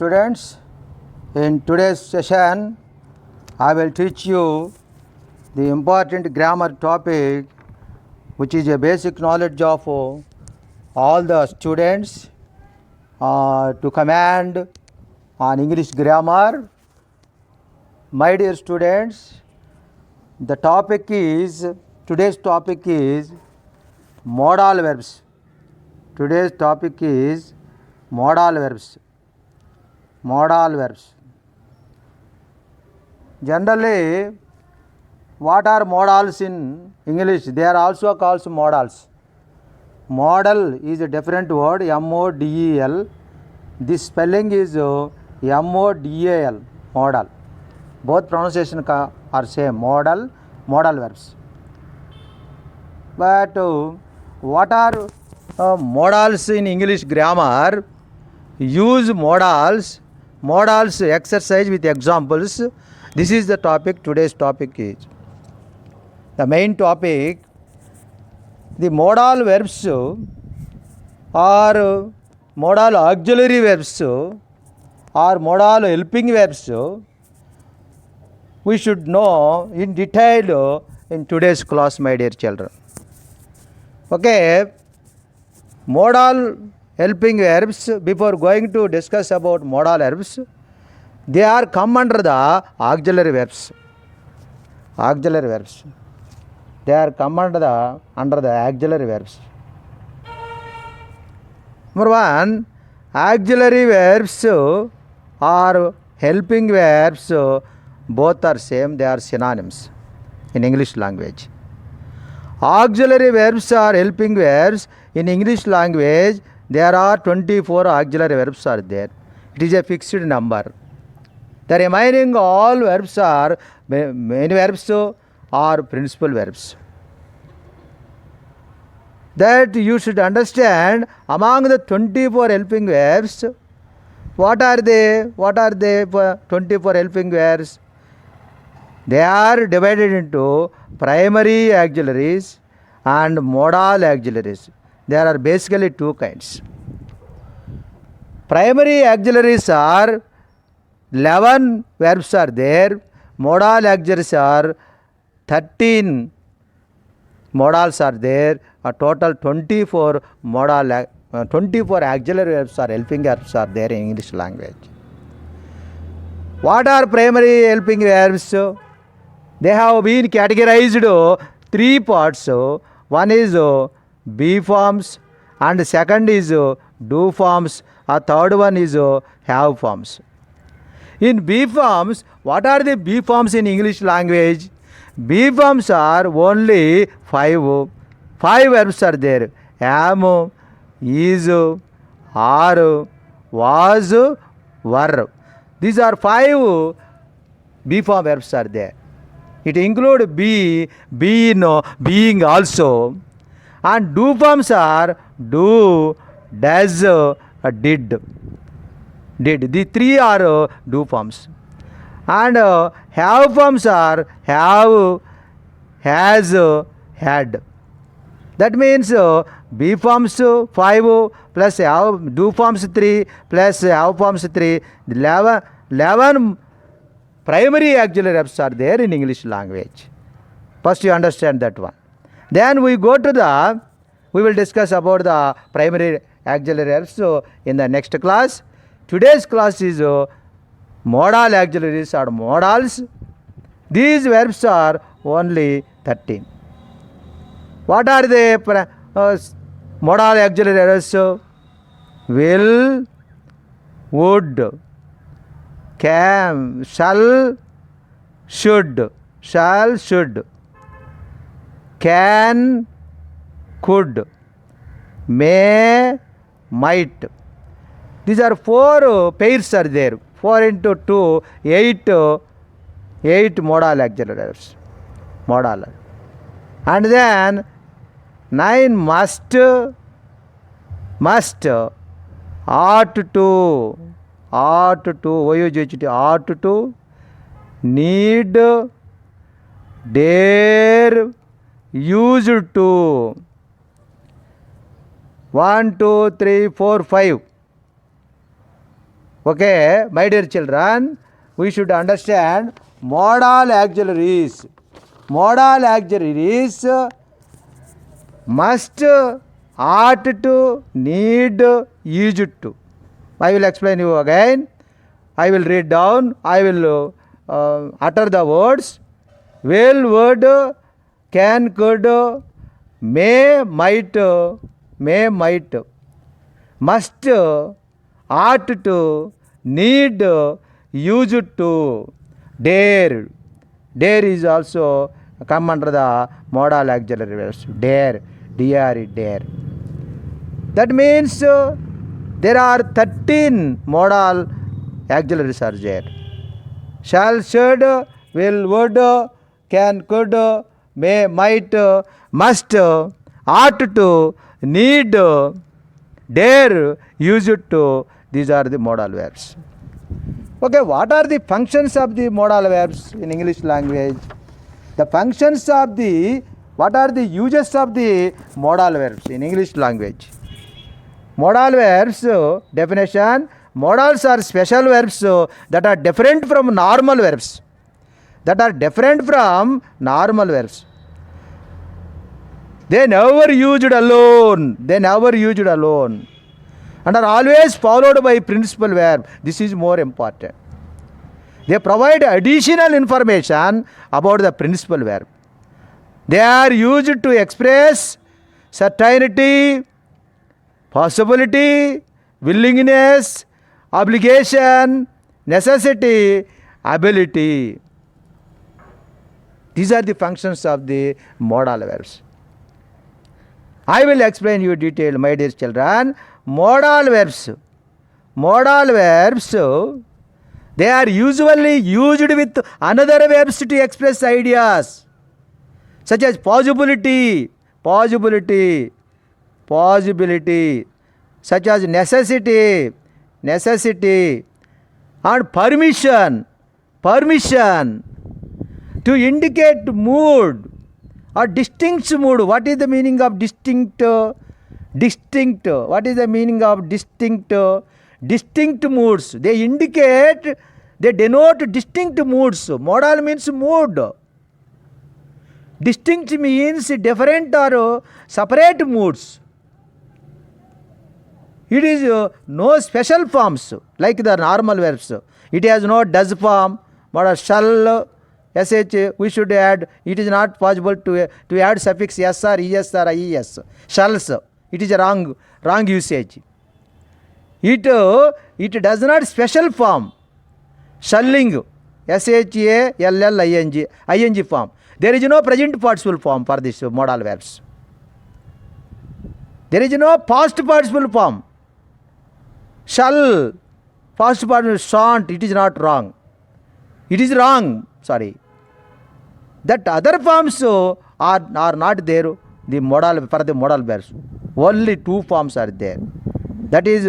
students, in today's session I will teach you the important grammar topic which is a basic knowledge of all the students to command on English grammar. My dear students, today's topic is modal verbs. Today's topic is modal verbs. Modal verbs. Generally, what are modals in English? They are also called modals. Modal is a different word, M-O-D-E-L. This spelling is M-O-D-A-L, modal. Both pronunciation are same, modal verbs. But what are modals in English grammar? Use modals exercise with examples. This is the topic. Today's topic is the main topic. The modal verbs or modal auxiliary verbs or modal helping verbs we should know in detail in today's class, my dear children. Okay, modal helping verbs, before going to discuss about modal verbs, they are come under the auxiliary verbs. Auxiliary verbs. They are come under the auxiliary verbs. Number one, auxiliary verbs or helping verbs, both are same, they are synonyms in English language. Auxiliary verbs or helping verbs in English language, there are 24 auxiliary verbs are there. It is a fixed number. The remaining all verbs are main verbs or principal verbs. That you should understand, among the 24 helping verbs, what are they? What are they for 24 helping verbs? They are divided into primary auxiliaries and modal auxiliaries. There are basically two kinds. Primary auxiliaries are 11 verbs are there. Modal auxiliaries are 13 modals are there. A total 24 24 auxiliary verbs or helping verbs are there in English language. What are primary helping verbs? They have been categorized three parts. One is be forms, and second is do forms, a third one is have forms. In be forms, what are the be forms in English language? Be forms are only five. Five verbs are there. Am, is, are, was, were. These are five be form verbs are there. It includes be, been, being also. And do forms are do, does, did. The three are do forms. And have forms are have, has, had. That means be forms 5 plus have, do forms 3 plus have forms 3. 11 primary auxiliary verbs are there in English language. First you understand that one. Then we go to we will discuss about the primary auxiliary verbs in the next class. Today's class is modal auxiliaries or modals. These verbs are only 13. What are the modal auxiliary verbs? Will, would, can, shall, should, can, could, may, might. These are four pairs are there. 4 into 2, 8 modal auxiliary verbs. Modal. And then 9 must, ought to, ought to, need, dare, used to. 1, 2, 3, 4, 5. Okay, my dear children, we should understand modal auxiliaries. Modal auxiliaries must, ought to, need, used to. I will explain you again. I will read down. I will utter the words. Will, would, can, could, may, might, must, ought to, need, used to, dare. Dare is also come under the modal auxiliary verbs. Dare, dare, dare. That means there are 13 modal auxiliaries are there. Shall, should, will, would, can, could, may, might, must, ought to, need, dare, used to. These are the modal verbs. Okay, what are the functions of the modal verbs in English language? The functions of the, what are the uses of the modal verbs in English language? Modal verbs definition: modals are special verbs that are different from normal verbs. That are different from normal verbs. They never used alone. They never used alone. And are always followed by principal verb. This is more important. They provide additional information about the principal verb. They are used to express certainty, possibility, willingness, obligation, necessity, ability. These are the functions of the modal verbs. I will explain you detail, my dear children. Modal verbs. Modal verbs, they are usually used with another verbs to express ideas, such as possibility, possibility, possibility, such as necessity, necessity, and permission, permission, to indicate mood or distinct mood. What is the meaning of distinct? Distinct. What is the meaning of distinct? Distinct moods. They indicate, they denote distinct moods. Modal means mood. Distinct means different or separate moods. It is no special forms like the normal verbs. It has no does form, but shall, sh, we should add. It is not possible to add suffix s or es or ies. Shalls. It is a wrong usage. It does not special form. Shalling, shalling, ing form. There is no present participle form for this modal verbs. There is no past participle form. Shall, past participle shan't. It is not wrong. It is wrong. Sorry. That other forms are not there. The modal for the modal verbs. Only two forms are there. That is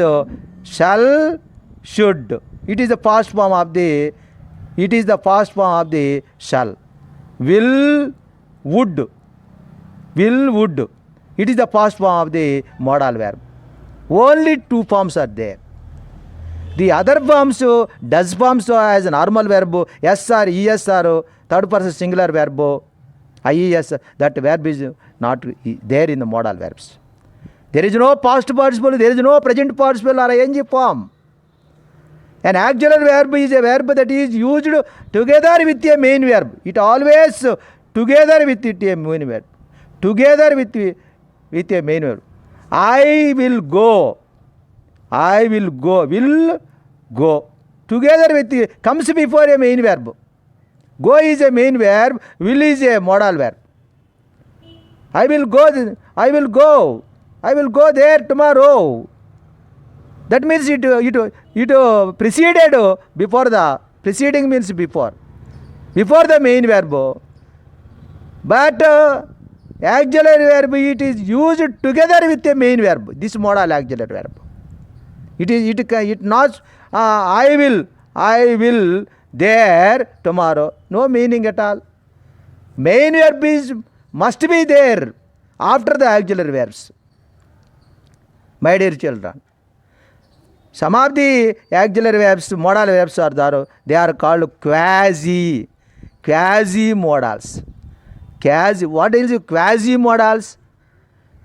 shall, should. It is the past form of the. It is the past form of the shall. Will, would. Will, would. It is the past form of the modal verb. Only two forms are there. The other forms, does forms as a normal verb, s or es or third person singular verb, ies, that verb is not there in the modal verbs. There is no past participle, there is no present participle or ing form. An auxiliary verb is a verb that is used together with a main verb. It always together with it a main verb. Together with a main verb. I will go. I will go. Will go. Together with comes before a main verb. Go is a main verb. Will is a modal verb. I will go. I will go. I will go there tomorrow. That means it preceded before the, preceding means before the main verb. But auxiliary verb, it is used together with a main verb. This modal auxiliary verb. It not I will there tomorrow. No meaning at all. Main verb is must be there after the auxiliary verbs. My dear children, Some of the auxiliary verbs, modal verbs are there. They are called quasi modals. What is quasi modals?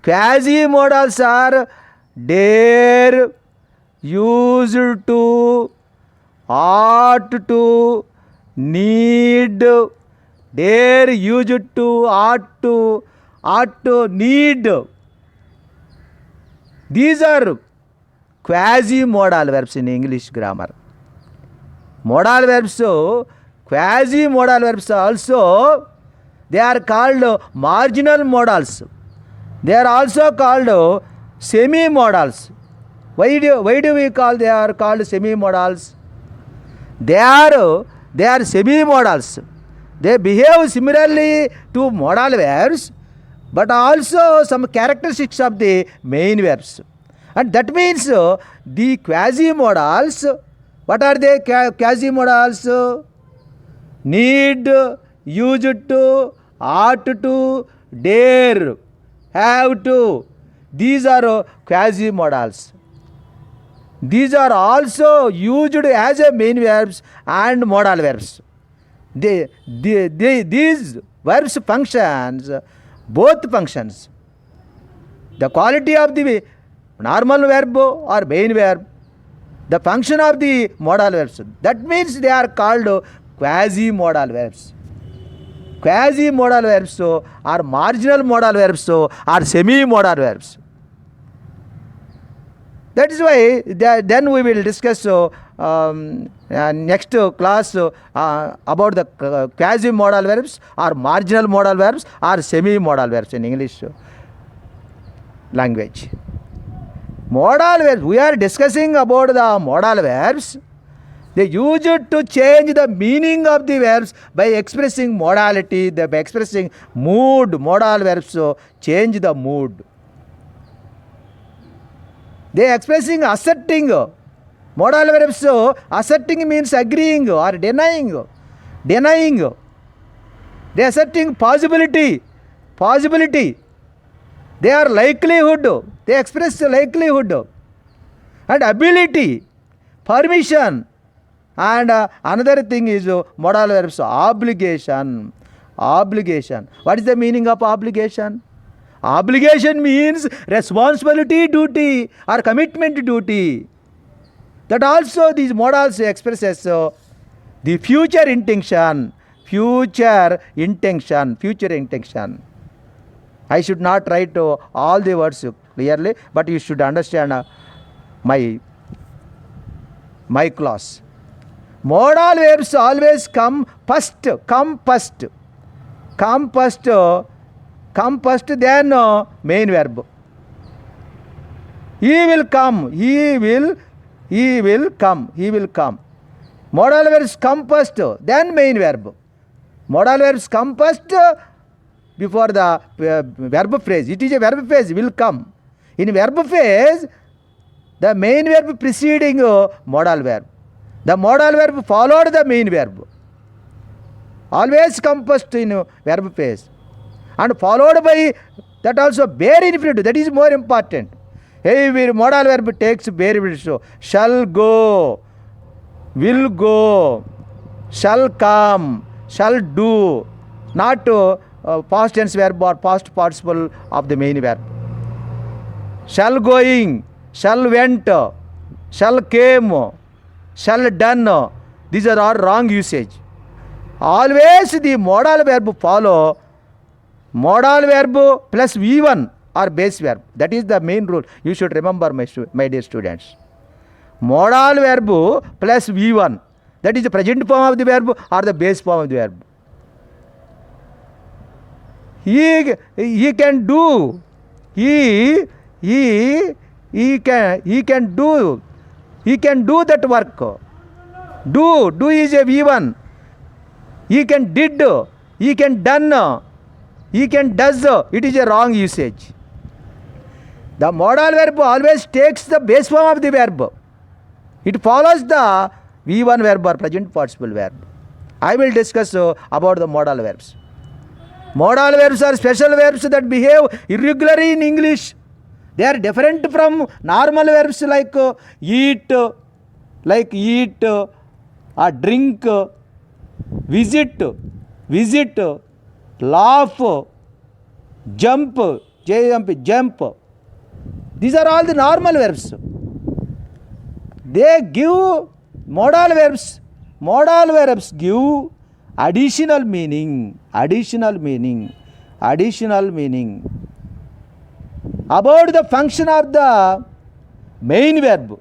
Quasi modals are dare, used to, ought to, need. Dare, used to, ought to, need. These are quasi modal verbs in English grammar. Modal verbs, quasi modal verbs also, they are called marginal modals. They are also called semi modals. Why do we call they are called semi modals? They are semi modals. They behave similarly to modal verbs, but also some characteristics of the main verbs. And that means the quasi modals, what are they? Quasi modals? Need, used to, ought to, dare, have to. These are quasi modals. These are also used as a main verbs and modal verbs. These verbs functions, both functions. The quality of the normal verb or main verb, the function of the modal verbs. That means they are called quasi modal verbs. Quasi modal verbs or marginal modal verbs or semi modal verbs. That is why then we will discuss next class about the quasi modal verbs or marginal modal verbs or semi modal verbs in English language. Modal verbs, we are discussing about the modal verbs. They use it to change the meaning of the verbs by expressing modality, by expressing mood. Modal verbs change the mood. They are expressing asserting. Modal verbs, asserting means agreeing or denying. They are asserting possibility. They are likelihood. They express likelihood. And ability, permission. And another thing is modal verbs, obligation. What is the meaning of obligation? Obligation means responsibility, duty or commitment duty. That also these modals expresses the future intention. I should not write all the words clearly, but you should understand my class. Modal verbs always come first, then main verb. He will come. Modal verbs come first, then main verb. Modal verbs come first before the verb phrase. It is a verb phrase, will come. In verb phrase, the main verb preceding modal verb. The modal verb followed the main verb. Always come first in verb phrase. And followed by that also bare infinitive. That is more important. Every modal verb takes bare infinitive. Shall go, will go, shall come, shall do. Not past tense verb or past participle of the main verb. Shall going, shall went, shall came, shall done. These are all wrong usage. Always the modal verb follow modal verb plus V1 or base verb. That is the main rule. You should remember, my dear students. Modal verb plus V1. That is the present form of the verb or the base form of the verb. He can do. He can do that work. Do is a V1. He can did. He can done. He can does. It is a wrong usage. The modal verb always takes the base form of the verb. It follows the V1 verb or present participle verb. I will discuss about the modal verbs. Modal verbs are special verbs that behave irregularly in English. They are different from normal verbs like eat, drink, visit, laugh, jump, jump. These are all the normal verbs. They give modal verbs. Modal verbs give additional meaning about the function of the main verb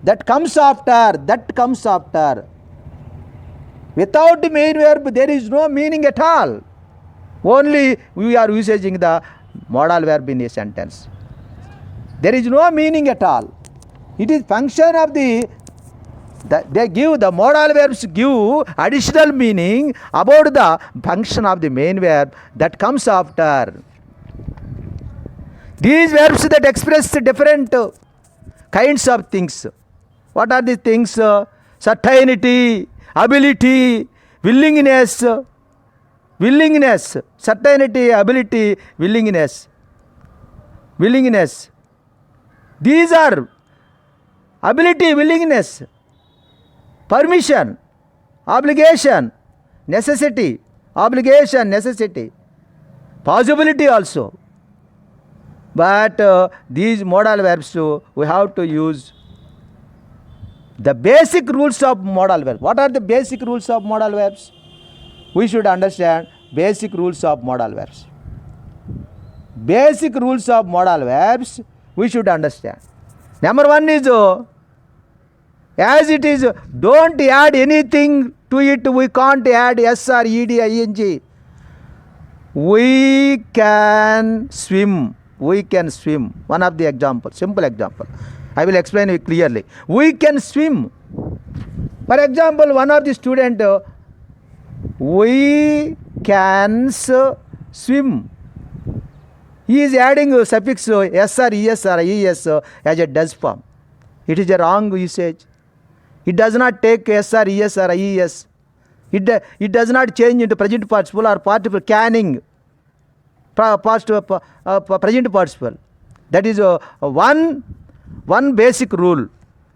that comes after. Without the main verb, there is no meaning at all. Only we are using the modal verb in a sentence. There is no meaning at all. It is function of the modal verbs give additional meaning about the function of the main verb that comes after. These verbs that express different kinds of things. What are the things? Certainty, ability, willingness, certainty, ability, willingness. These are ability, willingness, permission, obligation, necessity, possibility also. But these modal verbs, we have to use the basic rules of modal verbs. What are the basic rules of modal verbs? We should understand basic rules of modal verbs. Basic rules of modal verbs we should understand. Number one is, as it is, don't add anything to it. We can't add s or ed, ing. We can swim. One of the examples, simple example. I will explain it clearly. We can swim. For example, one of the student, we can swim. He is adding a suffix s or es or es as a does form. It is a wrong usage. It does not take s or es or es. It does not change into present participle or participle canning. Present participle. That is one basic rule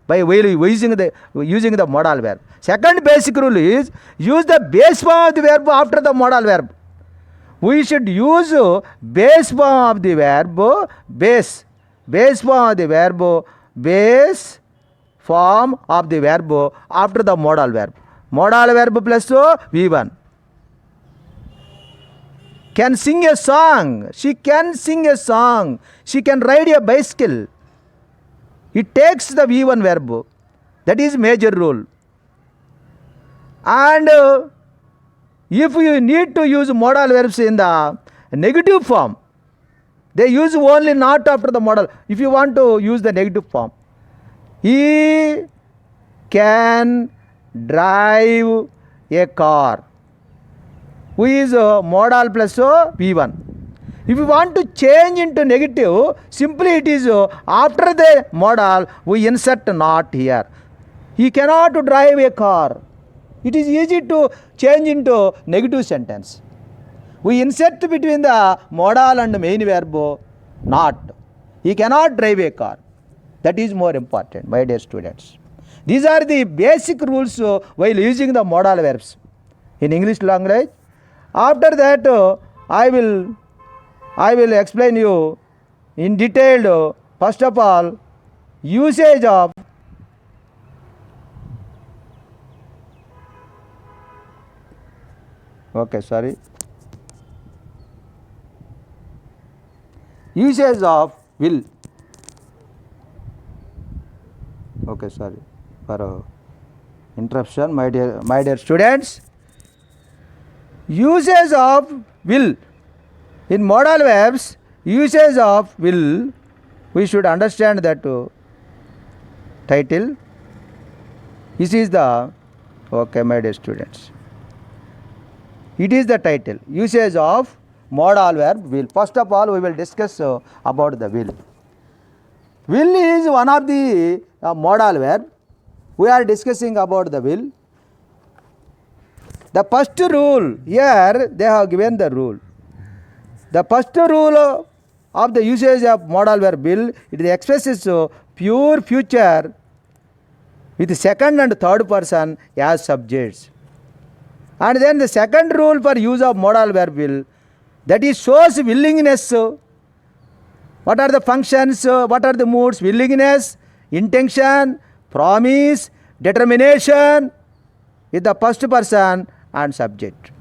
by using the modal verb. Second basic rule is use the base form of the verb after the modal verb. We should use base form of the verb, base form of the verb after the modal verb. Modal verb plus V1. Can sing a song. She can sing a song. She can ride a bicycle. It takes the V1 verb. That is major rule. And if you need to use modal verbs in the negative form, they use only not after the modal. If you want to use the negative form, he can drive a car. Who is modal plus V1. If you want to change into negative, simply it is after the modal we insert not here. He cannot drive a car. It is easy to change into negative sentence. We insert between the modal and main verb not. He cannot drive a car. That is more important, my dear students. These are the basic rules while using the modal verbs in English language. After that, I will explain you in detail. First of all, usage of usage of will. Sorry for interruption, my dear students. Usage of will. In modal verbs, usage of will, we should understand that title. This is the, my dear students. It is the title. Usage of modal verb will. First of all, we will discuss about the will. Will is one of the modal verb. We are discussing about the will. The first rule, here they have given the rule. The first rule of the usage of modal verb will, it expresses pure future with second and third person as subjects. And then the second rule for use of modal verb will, that is shows willingness. What are the functions? What are the moods? Willingness, intention, promise, determination with the first person and subject.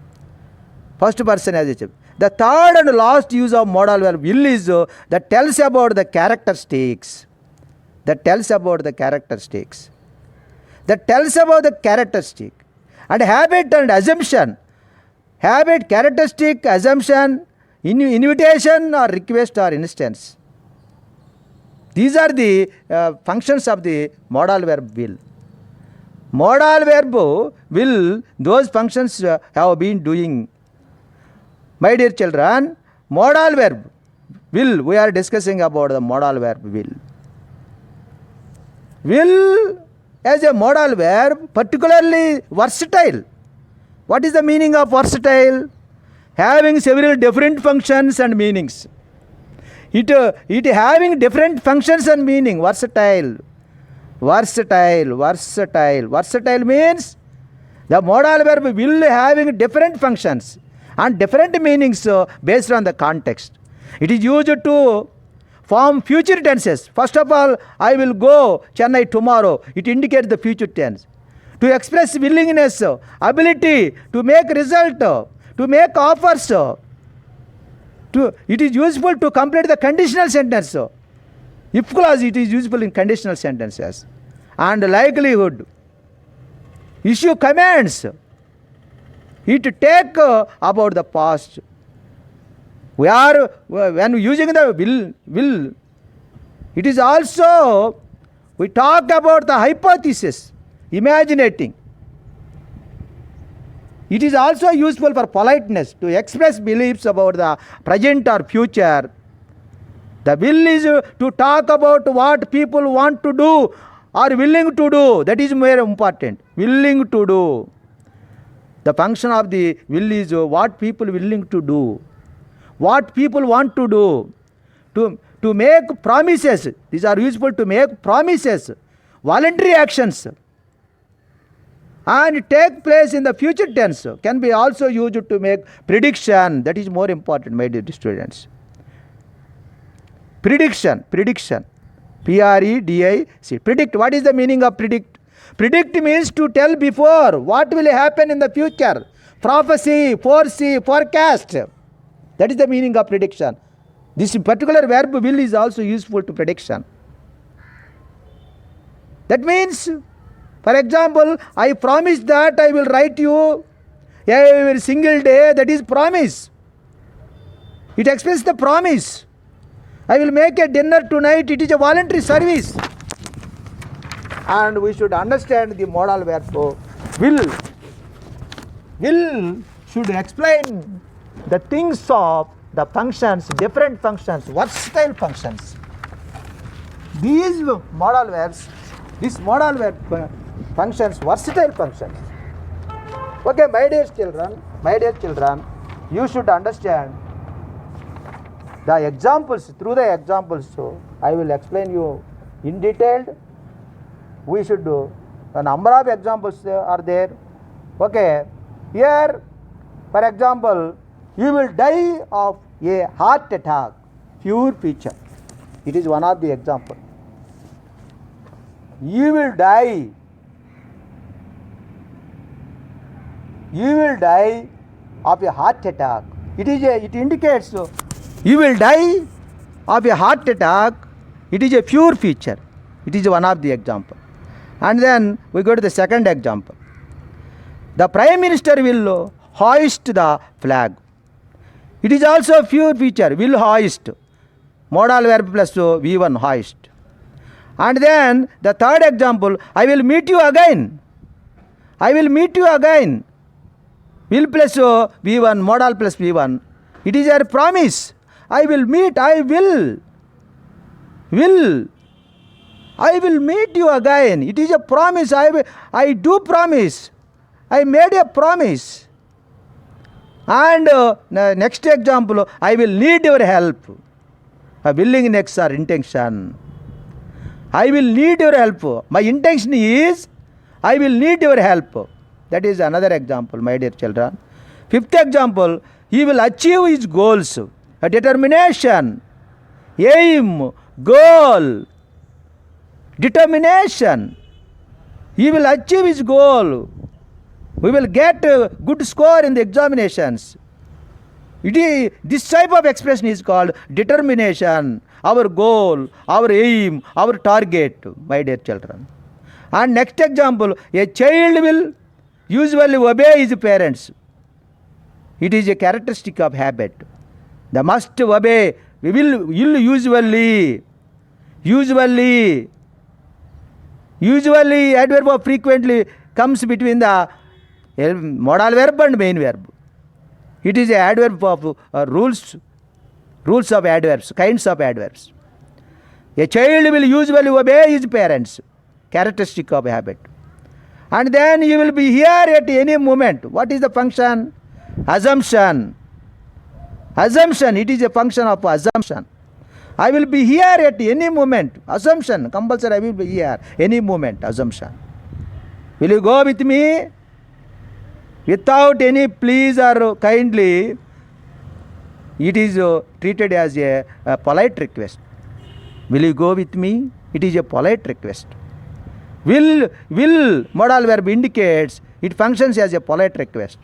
First person as a subject. The third and last use of modal verb will is that tells about the characteristics. That tells about the characteristics. That tells about the characteristic. And habit and assumption. Habit, characteristic, assumption, invitation or request or instance. These are the functions of the modal verb will. Modal verb will, those functions have been doing. My dear children, modal verb will, we are discussing about the modal verb will. Will as a modal verb, particularly versatile. What is the meaning of versatile? Having several different functions and meanings. It having different functions and meaning, versatile. Versatile, versatile. Versatile means the modal verb will having different functions and different meanings based on the context. It is used to form future tenses. First of all, I will go Chennai tomorrow. It indicates the future tense. To express willingness, ability, to make result, to make offers. It is useful to complete the conditional sentence. If clause, it is useful in conditional sentences. And likelihood. Issue commands. It take about the past. We are, when using the will, it is also, we talk about the hypothesis, imaginating. It is also useful for politeness to express beliefs about the present or future. The will is to talk about what people want to do or willing to do. That is more important. Willing to do. The function of the will is what people willing to do. What people want to do. To make promises. These are useful to make promises. Voluntary actions. And take place in the future tense. Can be also used to make prediction. That is more important, my dear students. Prediction. Prediction. P-R-E-D-I-C. Predict. What is the meaning of predict? Predict means to tell before what will happen in the future. Prophecy, foresee, forecast. That is the meaning of prediction. This particular verb will is also useful to prediction. That means, for example, I promise that I will write you every single day. That is promise. It expresses the promise. I will make a dinner tonight. It is a voluntary service. And we should understand the modal verb will. Will should explain the things of the functions, different functions, versatile functions. These modal verbs, this modal verb functions, versatile functions. Okay, my dear children, you should understand the examples. Through the examples, I will explain you in detail. We should do a number of examples are there. Okay, here, for example, you will die of a heart attack, pure feature. It is one of the example. You will die. You will die of a heart attack. It indicates you will die of a heart attack. It is a pure feature. It is one of the example. And then we go to the second example. The Prime Minister will hoist the flag. It is also a pure feature, will hoist. Modal verb plus V1, hoist. And then the third example, I will meet you again. I will meet you again. Will plus V1, modal plus V1. It is a promise. I will meet, I will. I will meet you again. It is a promise. I do promise. I made a promise. And next example, I will need your help. willingness or intention. I will need your help. My intention is I will need your help. That is another example, my dear children. Fifth example, he will achieve his goals. A determination, aim, goal, determination. He will achieve his goal. We will get a good score in the examinations. This type of expression is called determination, our goal, our aim, our target, my dear children. And next example, a child will usually obey his parents. It is a characteristic of habit. They must obey. We will usually, adverb of frequently comes between the modal verb and main verb. It is a adverb of rules of adverbs, kinds of adverbs. A child will usually obey his parents, characteristic of habit. And then he will be here at any moment. What is the function? Assumption. Assumption, it is a function of assumption. I will be here at any moment. Assumption, compulsory, I will be here any moment. Assumption. Will you go with me? Without any please or kindly, it is treated as a polite request. Will you go with me? It is a polite request. Will, modal verb indicates, it functions as a polite request.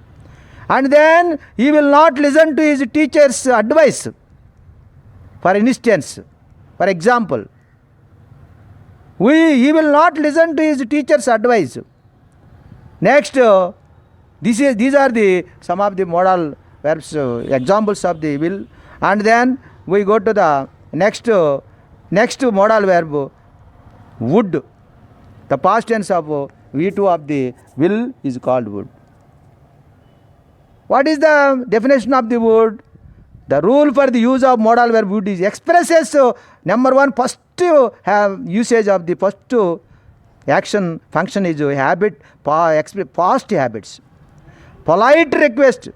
And then he will not listen to his teacher's advice. For instance, for example, he will not listen to his teacher's advice. Next, these are some of the modal verbs, examples of the will. And then we go to the next modal verb, would. The past tense of V2 of the will is called would. What is the definition of the would? The rule for the use of modal verb would is expresses number one, first have usage of the first action function is habit, past habits. Polite request.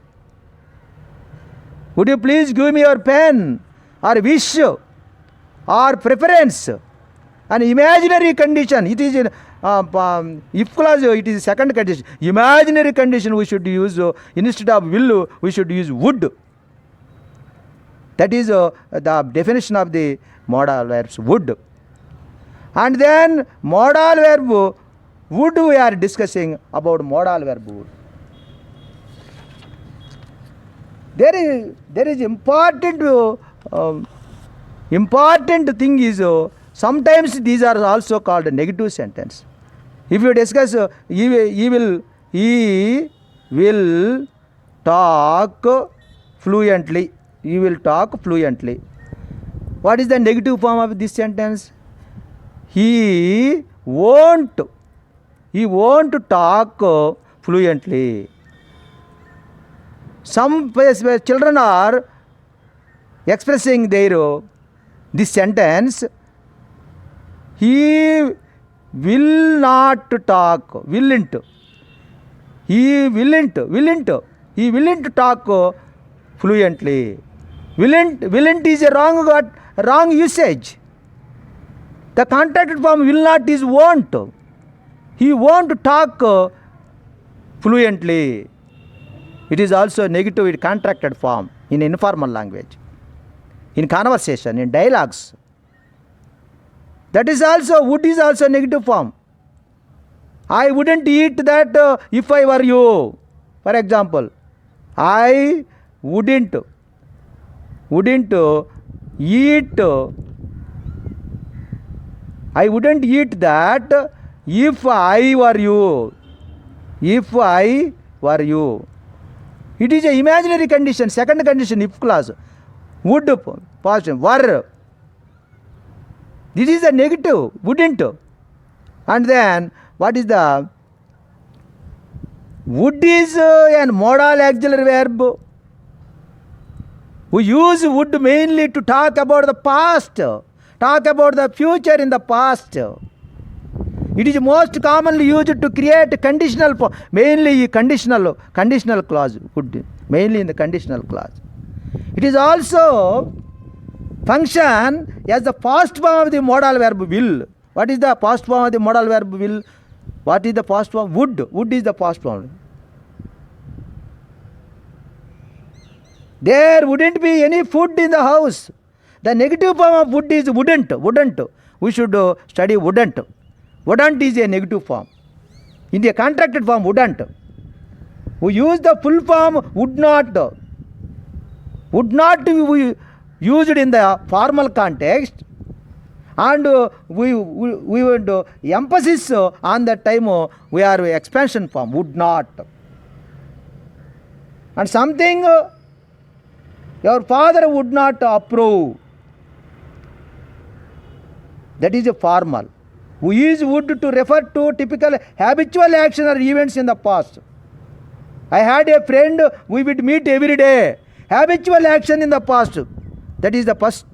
Would you please give me your pen, or wish, or preference? An imaginary condition. It is if clause, it is second condition. Imaginary condition we should use instead of will, we should use would. That is the definition of the modal verbs would. And then modal verb would, we are discussing about modal verb would. There is important thing is sometimes these are also called negative sentence. If you discuss he will talk fluently. You will talk fluently. What is the negative form of this sentence? He won't talk fluently. Some where children are expressing their this sentence, he will not talk, willn't. He willn't talk fluently. Willn't is a wrong usage. The contracted form will not is won't. He won't talk fluently. It is also negative in contracted form in informal language, in conversation, in dialogues. That is also, would is also negative form. I wouldn't eat that if I were you. For example, I wouldn't eat. I wouldn't eat that if I were you. If I were you. It is an imaginary condition, second condition, if clause. Would, positive, were. This is a negative, wouldn't. And then, what is the? Would is an modal auxiliary verb. We use would mainly to talk about the past, talk about the future in the past. It is most commonly used to create conditional, mainly conditional clause, would, mainly in the conditional clause. It is also function as the past form of the modal verb will. What is the past form of the modal verb will? What is the past form? Would. Would is the past form. There wouldn't be any food in the house. The negative form of would is wouldn't. Wouldn't. We should study wouldn't. Wouldn't is a negative form. In the contracted form, wouldn't. We use the full form would not. Would not we used in the formal context, and we would emphasis on that time we are expansion form, would not. And something your father would not approve, that is a formal. We use would to refer to typical habitual action or events in the past. I had a friend, we would meet every day. Habitual action in the past. That is the first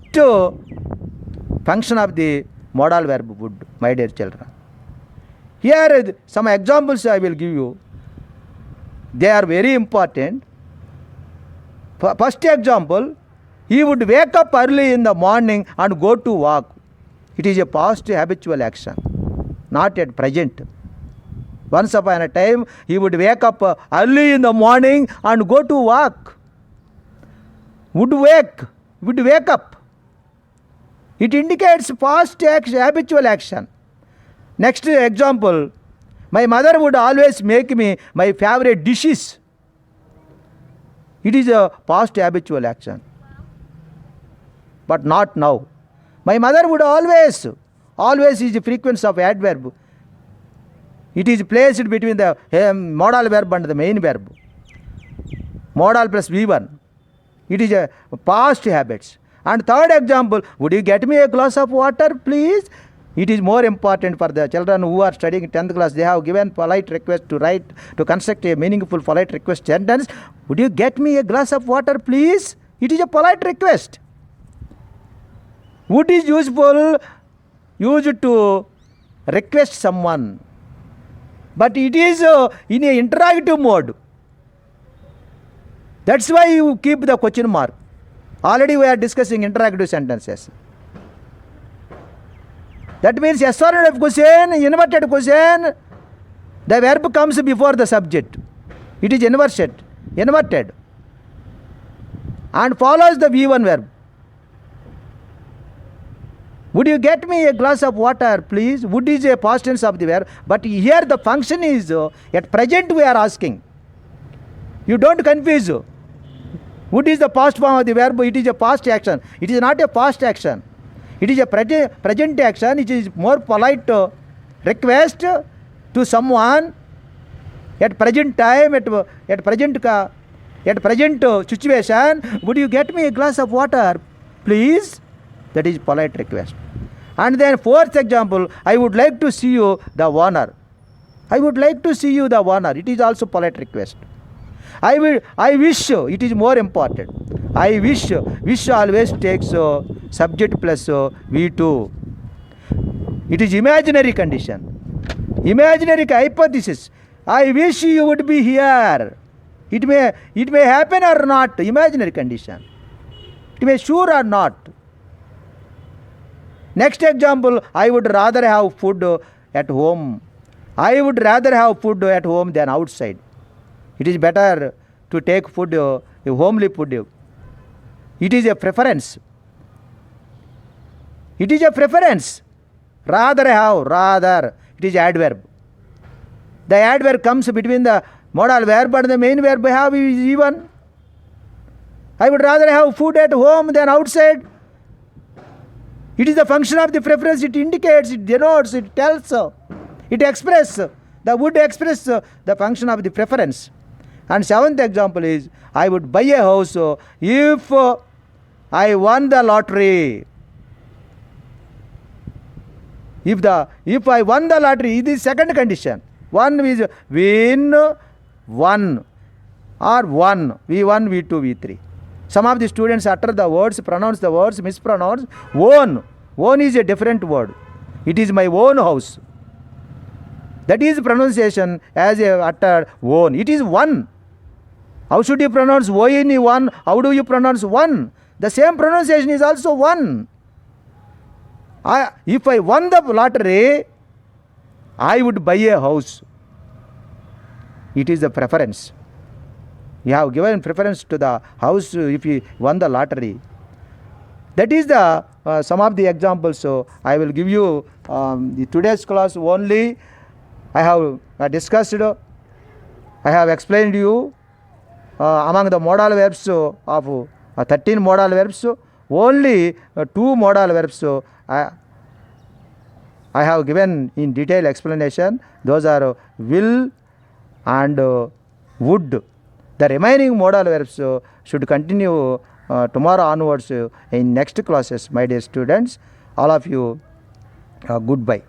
function of the modal verb would, my dear children. Here some examples I will give you. They are very important. First example, he would wake up early in the morning and go to work. It is a past habitual action, not at present. Once upon a time, he would wake up early in the morning and go to work. Would wake up. It indicates past habitual action. Next example, my mother would always make me my favorite dishes. It is a past habitual action, but not now. My mother would always is the frequency of adverb. It is placed between the modal verb and the main verb. Modal plus V1. It is a past habits. And third example, would you get me a glass of water, please? It is more important for the children who are studying 10th class. They have given polite request to write, to construct a meaningful polite request sentence. Would you get me a glass of water, please? It is a polite request. Would is used to request someone, but it is in a interrogative mode. That's why you keep the question mark. Already we are discussing interrogative sentences. That means yes or no question, inverted question, the verb comes before the subject. It is inverted, and follows the V1 verb. Would you get me a glass of water, please? Would is a past tense of the verb, but here the function is at present we are asking. You don't confuse. Would is the past form of the verb, it is a past action. It is not a past action. It is a present action. It is more polite request to someone at present time, at present situation. Would you get me a glass of water, please? That is polite request. And then fourth example, I would like to see you the owner. I would like to see you the owner. It is also polite request. I wish, it is more important. I wish always takes subject plus V2. It is imaginary condition. Imaginary hypothesis. I wish you would be here. It may happen or not. Imaginary condition. It may sure or not. Next example, I would rather have food at home. I would rather have food at home than outside. It is better to take food, a homely food. It is a preference. It is a preference. Rather have, rather. It is adverb. The adverb comes between the modal verb and the main verb have is even. I would rather have food at home than outside. It is the function of the preference. It indicates, it denotes, it tells, it expresses. The would express the function of the preference. And seventh example is, I would buy a house if I won the lottery. If I won the lottery, this is second condition. One is win, one, or one, V1, V2, V3. Some of the students utter the words, pronounce the words, mispronounce. Own. Own is a different word. It is my own house. That is pronunciation as a uttered own. It is one. How should you pronounce one? How do you pronounce one? the same pronunciation is also won. If I won the lottery, I would buy a house. It is the preference. You have given preference to the house if you won the lottery. That is the some of the examples. So I will give you the today's class only. I have discussed, I have explained you among the modal verbs of 13 modal verbs, only 2 modal verbs I have given in detail explanation. Those are will and would. The remaining modal verbs should continue tomorrow onwards in next classes, my dear students. All of you, goodbye.